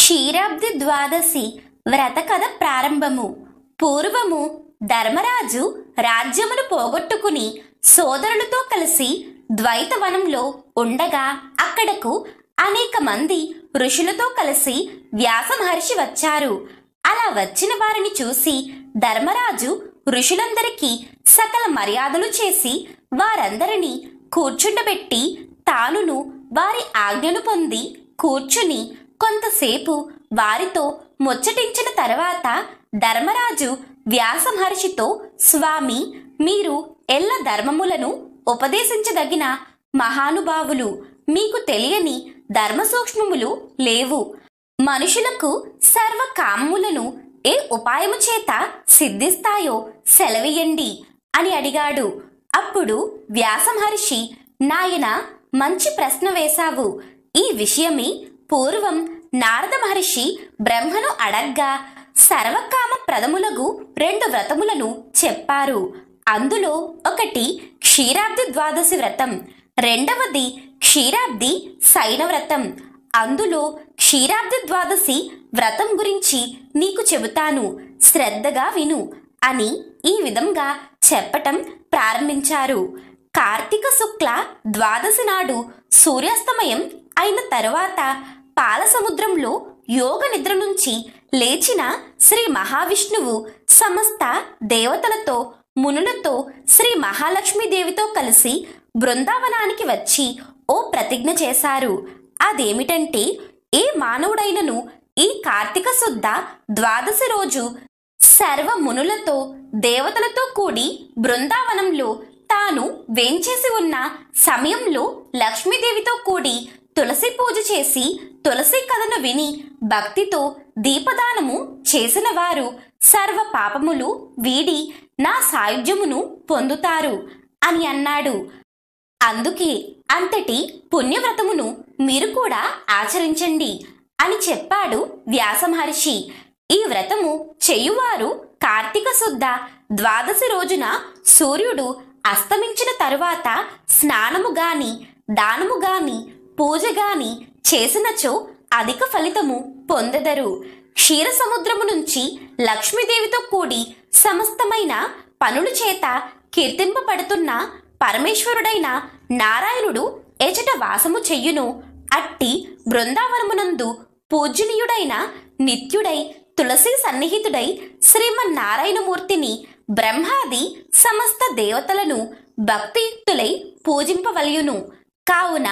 క్షీరాబ్ది ద్వాదశి వ్రత కథ ప్రారంభము. పూర్వము ధర్మరాజు రాజ్యమును పోగొట్టుకుని సోదరులతో కలిసి ద్వైతవనంలో ఉండగా అక్కడకు అనేక మంది ఋషులతో కలిసి వ్యాస మహర్షి వచ్చారు. అలా వచ్చిన వారిని చూసి ధర్మరాజు ఋషులందరికీ సకల మర్యాదలు చేసి వారందరినీ కూర్చుండబెట్టి తానును వారి ఆజ్ఞను పొంది కూర్చుని కొంతసేపు వారితో ముచ్చటించిన తర్వాత ధర్మరాజు వ్యాస మహర్షితో, స్వామి, మీరు ఎల్ల ధర్మములను ఉపదేశించదగిన మహానుభావులు. మీకు తెలియని ధర్మ సూక్ష్మములు లేవు. మనుషులకు సర్వ కామములను ఏ ఉపాయము చేత సిద్ధిస్తాయో సెలవియండి అని అడిగాడు. అప్పుడు వ్యాస మహర్షి, నాయన, మంచి ప్రశ్న వేశావు. ఈ విషయమే పూర్వం నారద మహర్షి బ్రహ్మను అడగ్గా సర్వకామ ప్రదములగు 2 వ్రతములను చెప్పారు. అందులో ఒకటి క్షీరాబ్ది ద్వాదశి వ్రతం, రెండవది క్షీరాబ్ది శయన వ్రతం. అందులో క్షీరాబ్ది ద్వాదశి వ్రతం గురించి నీకు చెబుతాను, శ్రద్ధగా విను అని ఈ విధంగా చెప్పటం ప్రారంభించారు. కార్తీక శుక్ల ద్వాదశి నాడు సూర్యాస్తమయం అయిన తరువాత పాల సముద్రంలో యోగ నిద్ర నుంచి లేచిన శ్రీ మహావిష్ణువు సమస్త దేవతలతో మునులతో శ్రీ మహాలక్ష్మీదేవితో కలిసి బృందావనానికి వచ్చి ఓ ప్రతిజ్ఞ చేశారు. అదేమిటంటే, ఏ మానవుడైనను ఈ కార్తీక శుద్ధ ద్వాదశి రోజు సర్వ మునులతో దేవతలతో కూడి బృందావనంలో తాను వేంచేసి ఉన్న సమయంలో లక్ష్మీదేవితో కూడి తులసి పూజ చేసి తులసి కథను విని భక్తితో దీపదానము చేసిన వారు సర్వ పాపములు వీడి నా సాయుధ్యమును పొందుతారు అని అన్నాడు. అందుకే అంతటి పుణ్యవ్రతమును మీరు కూడా ఆచరించండి అని చెప్పాడు వ్యాస మహర్షి. ఈ వ్రతము చేయువారు కార్తీక శుద్ధ ద్వాదశి రోజున సూర్యుడు అస్తమించిన తరువాత స్నానము గాని దానము గాని పూజ గాని చేసినచో అధిక ఫలితము పొందెదరు. క్షీర సముద్రము నుంచి లక్ష్మీదేవితో కూడి సమస్తమైన పనుల చేత కీర్తింపబడుతున్న పరమేశ్వరుడైన నారాయణుడు ఎచట వాసము చెయ్యును. అట్టి బృందావనమునందు పూజనీయుడైన నిత్యుడై తులసి సన్నిహితుడై శ్రీమన్నారాయణమూర్తిని బ్రహ్మాది సమస్త దేవతలను భక్తియుక్తులై పూజింపవలయును. కావున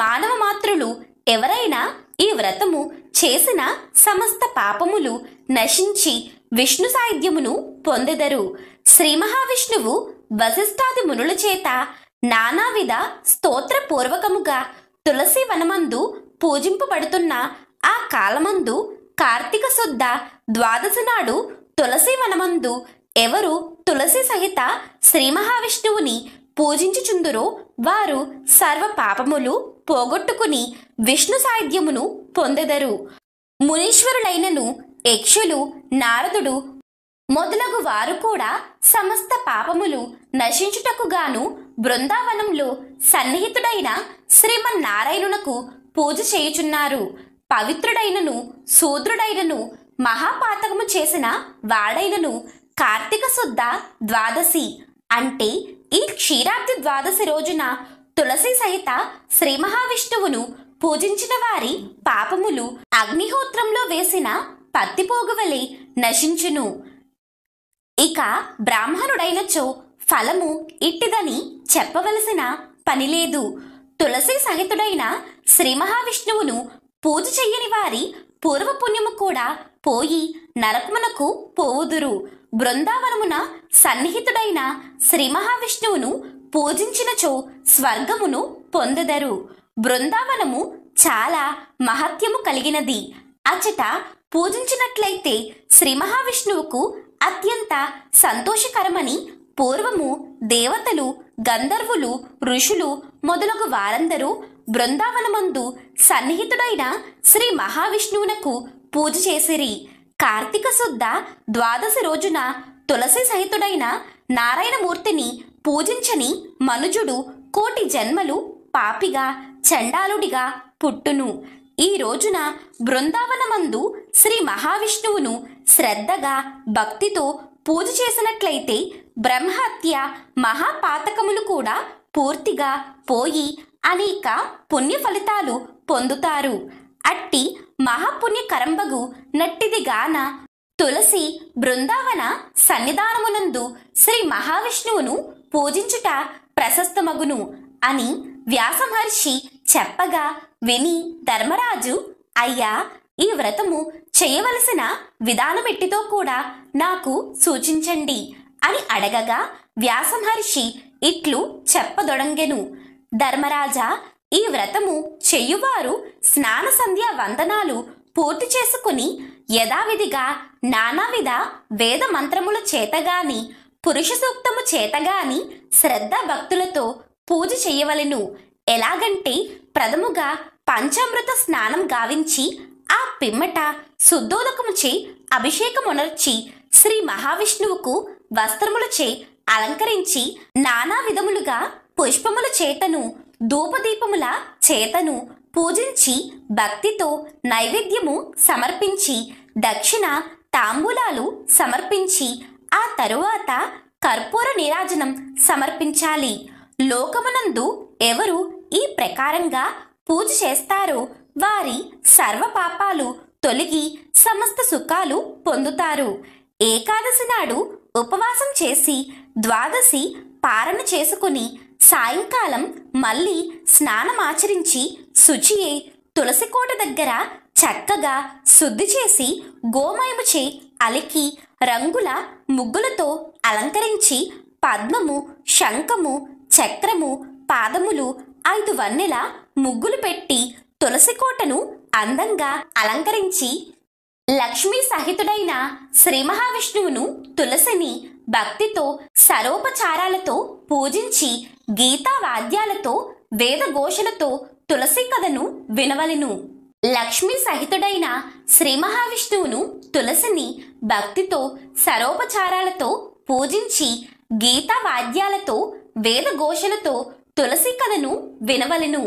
మానవ మాత్రులు ఎవరైనా ఈ వ్రతము చేసిన సమస్త పాపములు నశించి విష్ణు సాయుధ్యమును పొందెదరు. శ్రీ మహావిష్ణువు వశిష్ఠాది మునుల చేత నానావిధ స్తోత్రపూర్వకముగా తులసి వనమందు పూజింపబడుతున్న ఆ కాలమందు కార్తీక శుద్ధ ద్వాదశి నాడు తులసి వనమందు ఎవరు తులసి సహిత శ్రీ మహావిష్ణువుని పూజించుచుందురో వారు సర్వ పాపములు పోగొట్టుకుని విష్ణు సాయుధ్యమును పొందెదరు. మునీశ్వరులైనను యక్షులు, నారదుడు మొదలగు వారు కూడా సమస్త పాపములు నశించుటకుగాను బృందావనంలో సన్నిహితుడైన శ్రీమన్నారాయణునకు పూజ చేయుచున్నారు. పవిత్రుడైనను శూద్రుడైనను మహాపాతకము చేసిన వాడైనను కార్తీక శుద్ధ ద్వాదశి అంటే ఈ క్షీరాబ్ది ద్వాదశి రోజున తులసి సహిత శ్రీ మహావిష్ణువును పూజించిన వారి పాపములు అగ్నిహోత్రంలో వేసిన పత్తిపోగువలే నశించును. ఇక బ్రాహ్మణుడైనచో ఫలము ఇట్టిదని చెప్పవలసిన పనిలేదు. తులసి సహితుడైన శ్రీ మహావిష్ణువును పూజ చెయ్యని వారి పూర్వపుణ్యము కూడా పోయి నరకమునకు పోవుదురు. బృందావనమున సన్నిహితుడైన శ్రీ మహావిష్ణువును పూజించినచో స్వర్గమును పొందెదరు. బృందావనము చాలా మహత్యము కలిగినది. అచట పూజించినట్లయితే శ్రీ మహావిష్ణువుకు అత్యంత సంతోషకరమని పూర్వము దేవతలు, గంధర్వులు, ఋషులు మొదలగు వారందరూ బృందావనమందు సన్నిహితుడైన శ్రీ మహావిష్ణువునకు పూజ చేసిరి. కార్తీక శుద్ధ ద్వాదశి రోజున తులసి సహితుడైన నారాయణమూర్తిని పూజించని మనుజుడు కోటి జన్మలు పాపిగా చండాలుడిగా పుట్టును. ఈ రోజున బృందావనమందు శ్రీ మహావిష్ణువును శ్రద్ధగా భక్తితో పూజ చేసినట్లయితే బ్రహ్మహత్య మహాపాతకములు కూడా పూర్తిగా పోయి అనేక పుణ్య ఫలితాలు పొందుతారు. అట్టి మహాపుణ్యకరంబగు నట్టిదిగాన తులసి బృందావన సన్నిధానమునందు శ్రీ మహావిష్ణువును పూజించుట ప్రశస్తమగును అని వ్యాసమహర్షి చెప్పగా విని ధర్మరాజు, అయ్యా, ఈ వ్రతము చేయవలసిన విధానమెట్టితో కూడా నాకు సూచించండి అని అడగగా వ్యాసమహర్షి ఇట్లు చెప్పదొడంగెను. ధర్మరాజా, ఈ వ్రతము చెయ్యువారు స్నాన సంధ్యా వందనాలు పూర్తి చేసుకుని యథావిధిగా నానావిధ వేద మంత్రముల చేతగాని పురుష సూక్తము చేతగాని శ్రద్ధ భక్తులతో పూజ చెయ్యవలెను. ఎలాగంటే ప్రథముగా పంచామృత స్నానం గావించి ఆ పిమ్మట శుద్ధోదకముచే అభిషేకమునర్చి శ్రీ మహావిష్ణువుకు వస్త్రములచే అలంకరించి నానా విధములుగా పుష్పముల చేతను ధూపదీపముల చేతను పూజించి భక్తితో నైవేద్యము సమర్పించి దక్షిణ తాంబూలాలు సమర్పించి ఆ తరువాత కర్పూర నీరాజనం సమర్పించాలి. లోకమునందు ఎవరు ఈ ప్రకారంగా పూజ చేస్తారో వారి సర్వ పాపాలు తొలగి సమస్త సుఖాలు పొందుతారు. ఏకాదశి నాడు ఉపవాసం చేసి ద్వాదశి పారణ చేసుకుని సాయంకాలం మళ్ళీ స్నానమాచరించి శుచియే తులసికోట దగ్గర చక్కగా శుద్ధి చేసి గోమయముచే అలికి రంగుల ముగ్గులతో అలంకరించి పద్మము, శంఖము, చక్రము, పాదములు 5 వన్నెల ముగ్గులు పెట్టి తులసికోటను అందంగా అలంకరించి లక్ష్మీ సహితుడైన శ్రీ మహావిష్ణువును తులసిని భక్తితో సరోపచారాలతో పూజించి గీతా వాద్యాలతో వేదఘోషలతో తులసి కథను వినవలెను. లక్ష్మీ సహితుడైన శ్రీ మహావిష్ణువును తులసిని భక్తితో సరోపచారాలతో పూజించి గీతా వాద్యాలతో వేదఘోషలతో తులసి కథను వినవలెను.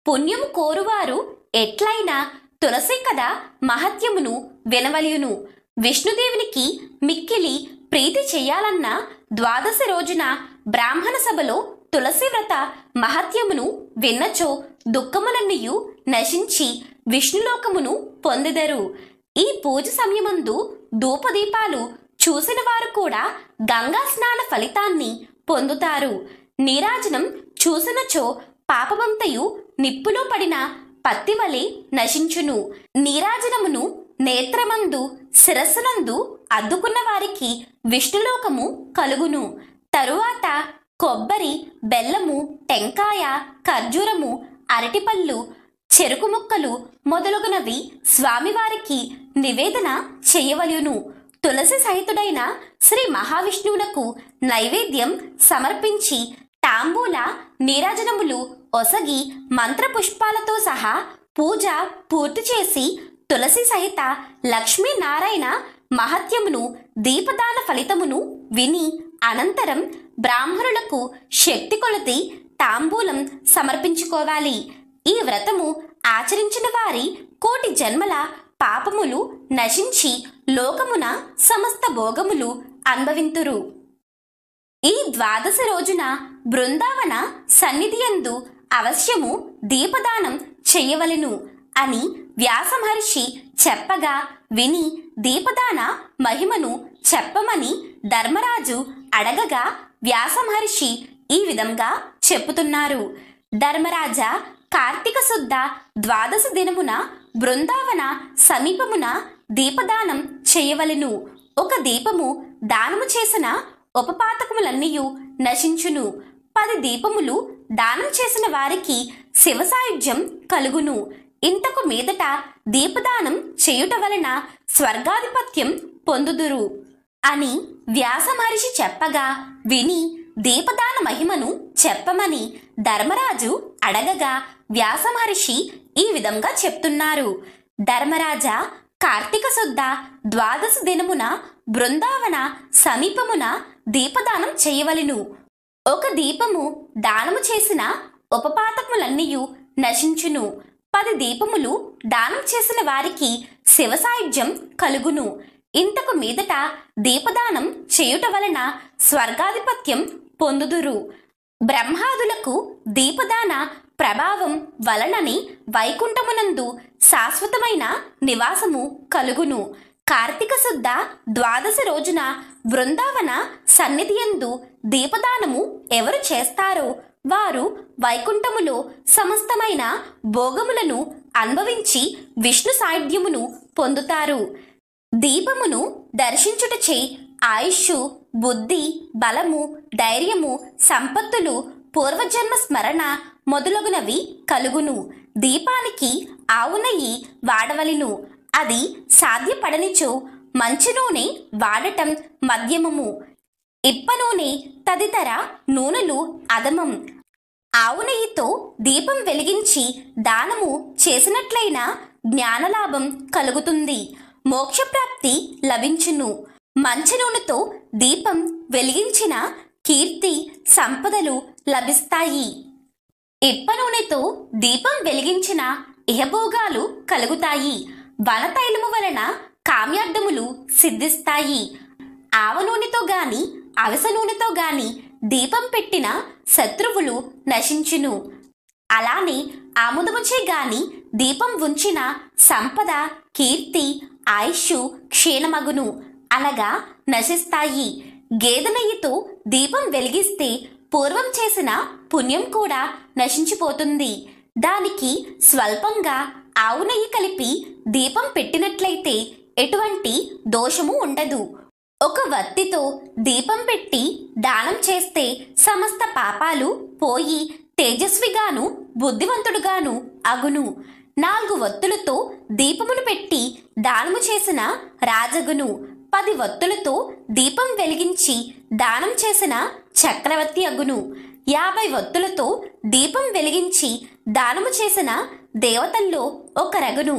పుణ్యము కోరువారు ఎట్లయినా తులసి కథ మహత్యమును వినవలయును. విష్ణుదేవునికి మిక్కిలి ప్రీతి చెయ్యాలన్న ద్వాదశి రోజున బ్రాహ్మణ సభలో తులసి వ్రత మహత్యమును విన్నచో దుఃఖములన్నీయు నశించి విష్ణులోకమును పొందెదరు. ఈ పూజ సమయమందు ధూపదీపాలు చూసిన వారు కూడా గంగా స్నాన ఫలితాన్ని పొందుతారు. నీరాజనం చూసినచో పాపమంతయు నిప్పులో పడిన పత్తి వలె నశించును. నీరాజనమును నేత్రమందు శిరస్సునందు అద్దుకున్న వారికి విష్ణులోకము కలుగును. తరువాత కొబ్బరి, బెల్లము, టెంకాయ, ఖర్జూరము, అరటిపళ్ళు, చెరుకు ముక్కలు మొదలగునవి స్వామివారికి నివేదన చేయవలెను. తులసి సహితుడైన శ్రీ మహావిష్ణువునకు నైవేద్యం సమర్పించి తాంబూల నీరాజనములు ఒసగి మంత్రపుష్పాలతో సహా పూజ పూర్తి చేసి తులసి సహిత లక్ష్మీనారాయణ మహత్యమును దీపదాన ఫలితమును విని అనంతరం బ్రాహ్మణులకు శక్తి కొలది తాంబూలం సమర్పించుకోవాలి. ఈ వ్రతము ఆచరించిన వారి కోటి జన్మల పాపములు నశించి లోకమున సమస్త భోగములు అనుభవింతురు. ఈ ద్వాదశి రోజున బృందావన సన్నిధియందు అవశ్యము దీపదానం చెయ్యవలెను అని వ్యాసమహర్షి చెప్పగా విని దీపదాన మహిమను చెప్పమని ధర్మరాజు అడగగా వ్యాసమహర్షి ఈ విధంగా చెప్పుతున్నారు. ధర్మరాజా, కార్తీక శుద్ధ ద్వాదశి దినమున బృందావన సమీపమున దీపదానం చేయవలెను. ఒక దీపము దానము చేసిన ఉపపాతకములన్నీయు నశించును. 10 దీపములు దానం చేసిన వారికి శివసాయుధ్యం కలుగును. ఇంతకు మీదట దీపదానం చేయుట వలన స్వర్గాధిపత్యం పొందుదురు అని వ్యాసమహర్షి చెప్పగా విని దీపదాన మహిమను చెప్పమని ధర్మరాజు అడగగా వ్యాసమహర్షి ఈ విధంగా చెప్తున్నారు. ధర్మరాజా, కార్తీక శుద్ధ ద్వాదశి దినమున బృందావన సమీపమున దీపదానం చేయవలెను. ఒక దీపము దానము చేసిన ఉపపాతకములన్నీయు నశించును. 10 దీపములు దానం చేసిన వారికి శివ సాయుధ్యం కలుగును. ఇంతకు మీదట దీపదానం చేయుట వలన స్వర్గాధిపత్యం పొందుదురు. బ్రహ్మాదులకు దీపదాన ప్రభావం వలనని వైకుంఠమునందు శాశ్వతమైన నివాసము కలుగును. కార్తీక శుద్ధ ద్వాదశి రోజున బృందావన సన్నిధియందు దీపదానము ఎవరు చేస్తారో వారు వైకుంఠములో సమస్తమైన భోగములను అనుభవించి విష్ణు సాయుధ్యమును పొందుతారు. దీపమును దర్శించుటచే ఆయుష్షు, బుద్ధి, బలము, ధైర్యము, సంపత్తులు, పూర్వజన్మ స్మరణ మొదలగునవి కలుగును. దీపానికి ఆవు నెయ్యి వాడవలెను. అది సాధ్యపడనిచో మంచి నూనె వాడటం మధ్యమము. ఇప్ప నూనె తదితర నూనెలు అధమం. ఆవు నెయ్యితో దీపం వెలిగించి దానము చేసినట్లయినా జ్ఞానలాభం కలుగుతుంది, మోక్షప్రాప్తి లభించును. మంచి నూనెతో దీపం వెలిగించిన కీర్తి, సంపదలు లభిస్తాయి. ఇప్ప నూనెతో దీపం వెలిగించిన ఇహభోగాలు కలుగుతాయి. వనతైలము వలన కామ్యార్థములు సిద్ధిస్తాయి. ఆవ నూనెతో గాని అవిస నూనెతో గాని దీపం పెట్టిన శత్రువులు నశించును. అలానే ఆముదముచే గాని దీపం ఉంచిన సంపద, కీర్తి, ఆయుష్షు క్షీణమగును, అనగా నశిస్తాయి. గేదె నెయ్యితో దీపం వెలిగిస్తే పూర్వం చేసిన పుణ్యం కూడా నశించిపోతుంది. దానికి స్వల్పంగా ఆవు నెయ్యి కలిపి దీపం పెట్టినట్లయితే ఎటువంటి దోషము ఉండదు. ఒక వత్తితో దీపం పెట్టి దానం చేస్తే సమస్త పాపాలు పోయి తేజస్విగాను బుద్ధివంతుడుగాను అగును. 4 వత్తులతో దీపమును పెట్టి దానము చేసిన రాజగును. 10 వత్తులతో దీపం వెలిగించి దానం చేసిన చక్రవర్తి అగును. 50 వత్తులతో దీపం వెలిగించి దానము చేసిన దేవతల్లో ఒకరగును.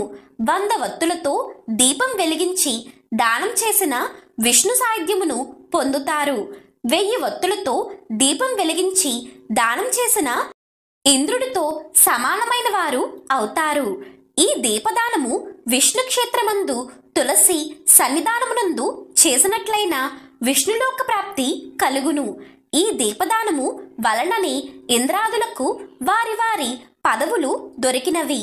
100 వత్తులతో దీపం వెలిగించి దానం చేసిన విష్ణు సాయుధ్యమును పొందుతారు. 1000 వత్తులతో దీపం వెలిగించి దానం చేసిన ఇంద్రుడితో సమానమైన వారు అవుతారు. ఈ దీపదానము విష్ణు క్షేత్రమందు తులసి సన్నిధానమునందు చేసినట్లయినా విష్ణులోక ప్రాప్తి కలుగును. ఈ దీపదానము వలననే ఇంద్రాదులకు వారి వారి పదవులు దొరికినవి.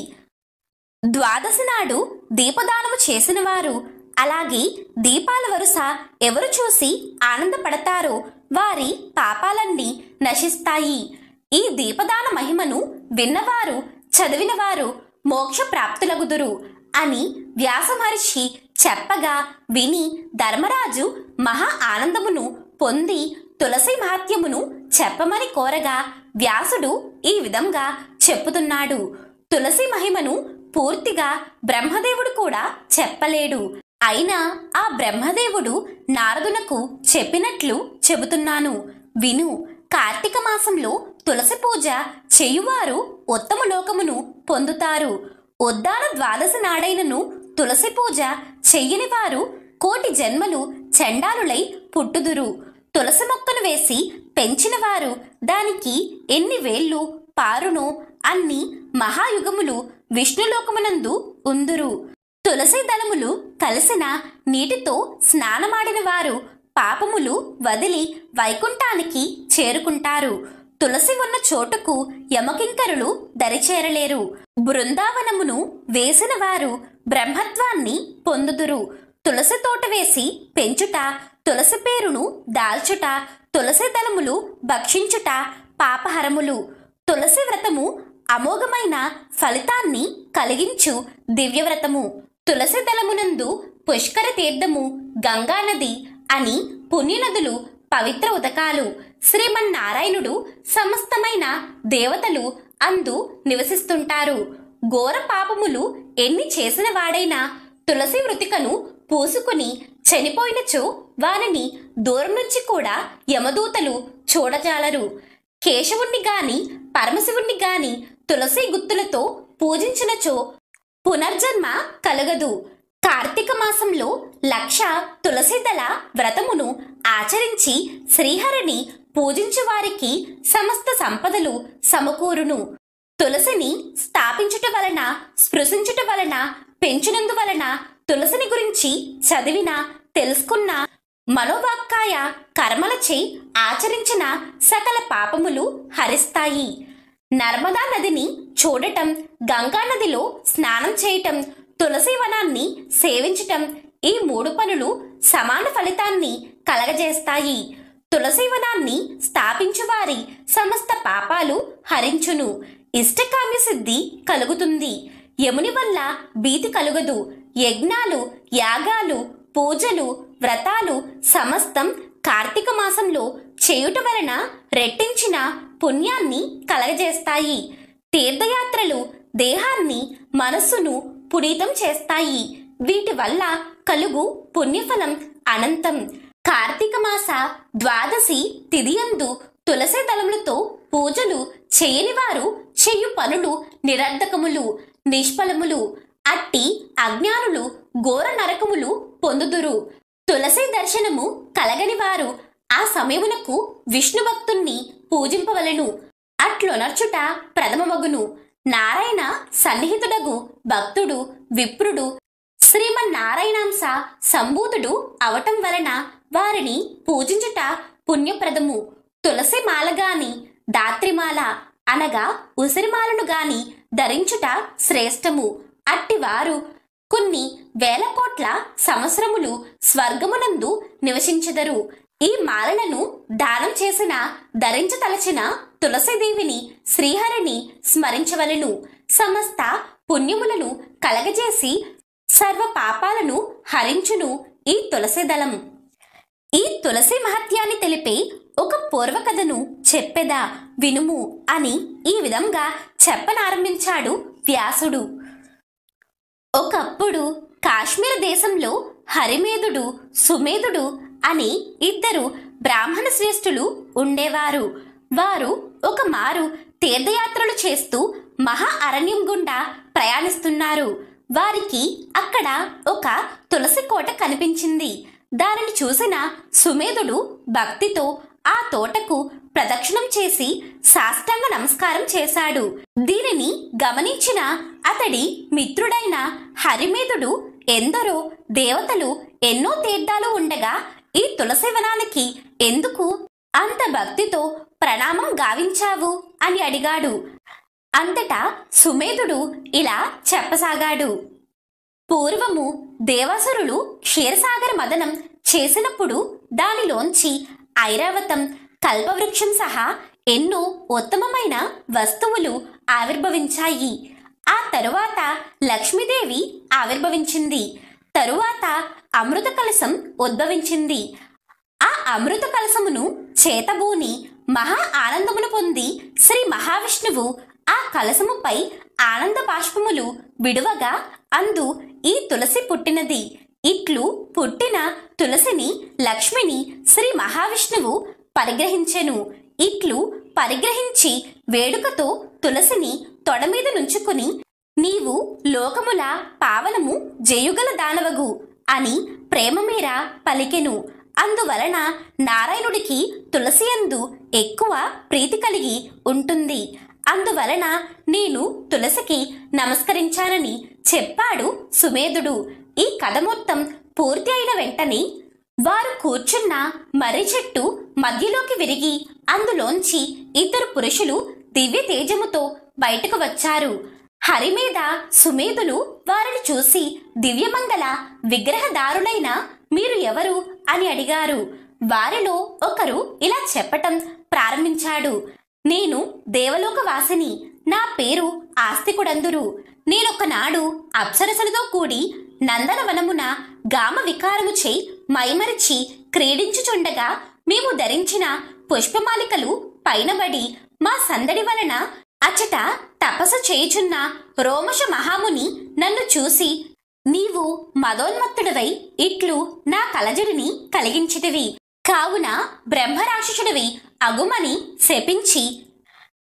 ద్వాదశి నాడు దీపదానము చేసిన వారు, అలాగే దీపాల వరుస ఎవరు చూసి ఆనందపడతారో వారి పాపాలన్నీ నశిస్తాయి. ఈ దీపదాన మహిమను విన్నవారు, చదివినవారు మోక్ష ప్రాప్తులగుదురు అని వ్యాస మహర్షి చెప్పగా విని ధర్మరాజు మహా ఆనందమును పొంది తులసి మహాత్మ్యమును చెప్పమని కోరగా వ్యాసుడు ఈ విధంగా చెప్పుతున్నాడు. తులసి మహిమను పూర్తిగా బ్రహ్మదేవుడు కూడా చెప్పలేడు. అయినా ఆ బ్రహ్మదేవుడు నారదునకు చెప్పినట్లు చెబుతున్నాను, విను. కార్తీక మాసంలో తులసి పూజ చేయువారు ఉత్తమ లోకమును పొందుతారు. ఉద్దాన ద్వాదశి నాడైనను తులసి పూజ చెయ్యని వారు కోటి జన్మలు చండాలులై పుట్టుదురు. తులసి మొక్కను వేసి పెంచిన వారు దానికి ఎన్ని వేళ్ళు పారునో అన్ని మహాయుగములు విష్ణులోకమునందు ఉందురు. తులసి దళములు కలిసిన నీటితో స్నానమాడిన వారు పాపములు వదిలి వైకుంఠానికి చేరుకుంటారు. తులసి ఉన్న చోటుకు యమకింకరులు దరిచేరలేరు. బృందావనమును వేసిన వారు బ్రహ్మత్వాన్ని పొందుదురు. తులసి తోట వేసి పెంచుట, తులసి పేరును దాల్చుట, తులసి దళములు భక్షించుట పాపహరములు. తులసి వ్రతము అమోఘమైన ఫలితాన్ని కలిగించు దివ్యవ్రతము. తులసి దళమునందు పుష్కర తీర్థము, గంగానది అని పుణ్యనదులు, పవిత్ర ఉదకాలు. శ్రీమన్నారాయణుడు సమస్తమైన దేవతలు అందు నివసిస్తుంటారు. ఘోర పాపములు ఎన్ని చేసిన వాడైనా తులసి మృతికను పూసుకుని చనిపోయినచో వారిని దూరం నుంచి కూడా యమదూతలు చూడజాలరు. కేశవుణ్ణి గాని పరమశివుణ్ణి గాని తులసి గుత్తులతో పూజించినచో పునర్జన్మ కలగదు. కార్తీక మాసంలో 1,00,000 తులసిదళ వ్రతమును ఆచరించి శ్రీహరిని పూజించు వారికి సమస్త సంపదలు సమకూరును. తులసిని స్థాపించుట వలన, స్పృశించుట వలన, పెంచినందు వలన, తులసిని గురించి చదివిన, తెలుసుకున్న, మనోవాక్కాయ కర్మలచే ఆచరించిన సకల పాపములు హరిస్తాయి. నర్మదా నదిని చూడటం, గంగా నదిలో స్నానం చేయటం, తులసి వనాన్ని సేవించటం, ఈ 3 పనులు సమాన ఫలితాన్ని కలగజేస్తాయి. తులసి వనాన్ని స్థాపించువారి సమస్త పాపాలు హరించును. ఇష్టకామ్య సిద్ధి కలుగుతుంది. యముని వల్ల భీతి కలుగదు. యజ్ఞాలు, యాగాలు, పూజలు, వ్రతాలు సమస్తం కార్తీక మాసంలో చేయుట వలన రెట్టించిన పుణ్యాన్ని కలగజేస్తాయి. తీర్థయాత్రలు దేహాన్ని, మనస్సును పునీతం చేస్తాయి. వీటి వల్ల కలుగు పుణ్యఫలం అనంతం. కార్తీక మాస ద్వాదశి తిథియందు తులసి దళములతో పూజలు చేయని వారు చేయు పనులు నిరర్ధకములు, నిష్ఫలములు. అట్టి అజ్ఞానులు ఘోర నరకములు పొందుదురు. తులసి దర్శనము కలగని వారు ఆ సమయమునకు విష్ణు భక్తుణ్ణి పూజింపవలెను. అట్లొనర్చుట ప్రథమమగును. నారాయణ సన్నిహితుడగు భక్తుడు విప్రుడు శ్రీమన్నారాయణాంశ సంభూతుడు అవటం వలన వారిని పూజించుట పుణ్యప్రదము. తులసి మాలగాని, దాత్రిమాల అనగా ఉసిరిమాలను గాని ధరించుట శ్రేష్టము. అట్టివారు కొన్ని వేల కోట్ల సంవత్సరములు స్వర్గమునందు నివసించెదరు. ఈ మాలలను దానం చేసిన, ధరించతలచిన తులసీదేవిని, శ్రీహరిని స్మరించవలెను. సమస్త పుణ్యములను కలగజేసి సర్వ పాపాలను హరించును ఈ తులసి దళం. ఈ తులసి మహత్యాన్ని తెలిపే ఒక పూర్వకథను చెప్పెదా వినుము అని ఈ విధంగా చెప్పనారంభించాడు వ్యాసుడు. ఒకప్పుడు కాశ్మీర దేశంలో హరిమేధుడు, సుమేధుడు అని 2 బ్రాహ్మణ శ్రేష్ఠులు ఉండేవారు. వారు ఒక మారు తీర్థయాత్రలు చేస్తూ మహా అరణ్యం గుండా ప్రయాణిస్తున్నారు. వారికి అక్కడ ఒక తులసి కోట కనిపించింది. దానిని చూసిన సుమేధుడు భక్తితో ఆ తోటకు ప్రదక్షిణం చేసి సాష్టాంగ నమస్కారం చేశాడు. దీనిని గమనించిన అతడి మిత్రుడైన హరిమేధుడు ఎందరో దేవతలు, ఎన్నో తీర్థాలు ఉండగా ఈ తులసి వనానికి ఎందుకు అంత భక్తితో ప్రణామం గావించావు అని అడిగాడు. అంతటా సుమేధుడు ఇలా చెప్పసాగాడు. పూర్వము దేవాసురులు క్షీరసాగర మదనం చేసినప్పుడు దానిలోంచి ఐరావతం, కల్పవృక్షం సహా ఎన్నో ఉత్తమమైన వస్తువులు ఆవిర్భవించాయి. ఆ తరువాత లక్ష్మీదేవి ఆవిర్భవించింది. తరువాత అమృత కలశం ఉద్భవించింది. ఆ అమృత కలశమును చేతబూని మహా ఆనందమును పొంది శ్రీ మహావిష్ణువు ఆ కలశముపై ఆనంద బాష్పములు విడువగా అందు ఈ తులసి పుట్టినది. ఇట్లు పుట్టిన తులసిని లక్ష్మిని శ్రీ మహావిష్ణువు పరిగ్రహించెను. ఇట్లు పరిగ్రహించి వేడుకతో తులసిని తొడమీద నుంచుకుని నీవు లోకముల పావనము జయుగల దానవగు అని ప్రేమమీర పలికెను. అందువలన నారాయణుడికి తులసి యందు ఎక్కువ ప్రీతి కలిగి ఉంటుంది. అందువలన నేను తులసికి నమస్కరించానని చెప్పాడు సుమేధుడు. ఈ కథ మొత్తం పూర్తి అయిన వెంటనే వారు కూర్చున్న మర్రి చెట్టు మధ్యలోకి విరిగి అందులోంచి 2 పురుషులు దివ్య తేజముతో బయటకు వచ్చారు. హరిమేధ, సుమేధులు వారిని చూసి దివ్యమంగళ విగ్రహదారులైన మీరు ఎవరు అని అడిగారు. వారిలో ఒకరు ఇలా చెప్పటం ప్రారంభించాడు. నేను దేవలోక వాసిని. నా పేరు ఆస్తికుడందురు. నేనొకనాడు అప్సరసలతో కూడి నందనవనమున గామ వికారముచే మైమరిచి క్రీడించుచుండగా మేము ధరించిన పుష్పమాలికలు పైనబడి మా సందడి వలన అచట తపస్సు చేయుచున్న రోమశ మహాముని నన్ను చూసి నీవు మదోన్మత్తుడవై ఇట్లు నా కలజడిని కలిగించితివి. కావున బ్రహ్మరాక్షసుడివి అగుమని శపించి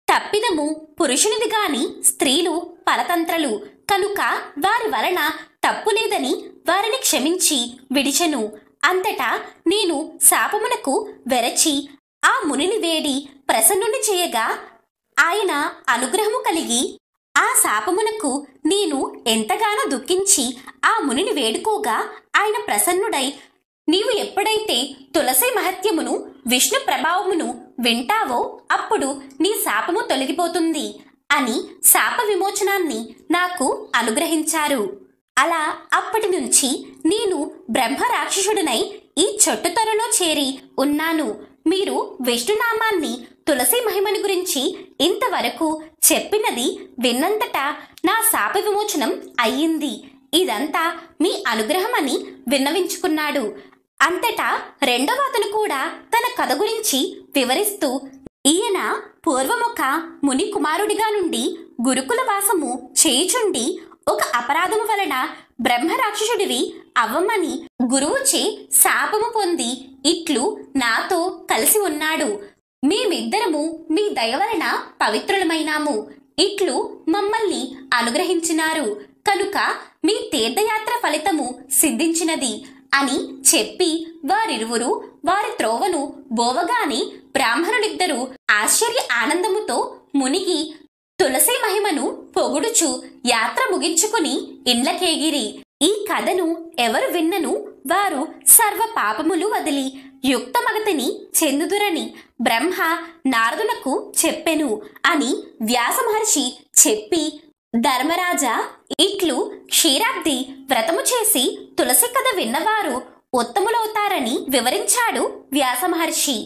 తప్పిదము పురుషునిది గాని స్త్రీలు పరతంత్రలు కనుక వారి వలన తప్పులేదని వారిని క్షమించి విడిచెను. అంతటా నేను శాపమునకు వెరచి ఆ మునిని వేడి ప్రసన్నుని చేయగా ఆయన అనుగ్రహము కలిగి ఆ శాపమునకు నేను ఎంతగానో దుఃఖించి ఆ మునిని వేడుకోగా ఆయన ప్రసన్నుడై, నీవు ఎప్పుడైతే తులసి మహత్యమును విష్ణు ప్రభావమును వింటావో అప్పుడు నీ శాపము తొలగిపోతుంది అని శాప విమోచనాన్ని నాకు అనుగ్రహించారు. అలా అప్పటి నుంచి నేను బ్రహ్మ రాక్షసుడినై ఈ చెట్టుతొరలో చేరి ఉన్నాను. మీరు విష్ణునామాన్ని తులసి మహిమని గురించి ఇంతవరకు చెప్పినది విన్నంతటా నా శాప విమోచనం అయ్యింది. ఇదంతా మీ అనుగ్రహమని విన్నవించుకున్నాడు. అంతటా రెండవ అతను కూడా తన కథ గురించి వివరిస్తూ, ఈయన పూర్వమొక ముని కుమారుడిగా నుండి గురుకుల వాసము చేయుచుండి ఒక అపరాధము వలన బ్రహ్మ రాక్షసుడివి అవ్వమని గురువుచే శాపము పొంది ఇట్లు నాతో కలిసి ఉన్నాడు. మేమిద్దరము మీ దయ వలన పవిత్రులమైనాము. ఇట్లు మమ్మల్ని అనుగ్రహించినారు కనుక మీ తీర్థయాత్ర ఫలితము సిద్ధించినది అని చెప్పి వారిరువురు వారి త్రోవను బోవగాని బ్రాహ్మణులిద్దరూ ఆశ్చర్య ఆనందముతో మునిగి తులసి మహిమను పొగుడుచు యాత్ర ముగించుకుని ఇండ్లకేగిరి. ఈ కథను ఎవరు విన్నను వారు సర్వ పాపములు వదిలి యుక్తమగతిని చెందుదురని బ్రహ్మ నారదునకు చెప్పెను అని వ్యాస మహర్షి చెప్పి, ధర్మరాజా, ఇట్లు క్షీరాబ్ది వ్రతము చేసి తులసి కథ విన్నవారు ఉత్తములవుతారని వివరించాడు వ్యాస మహర్షి.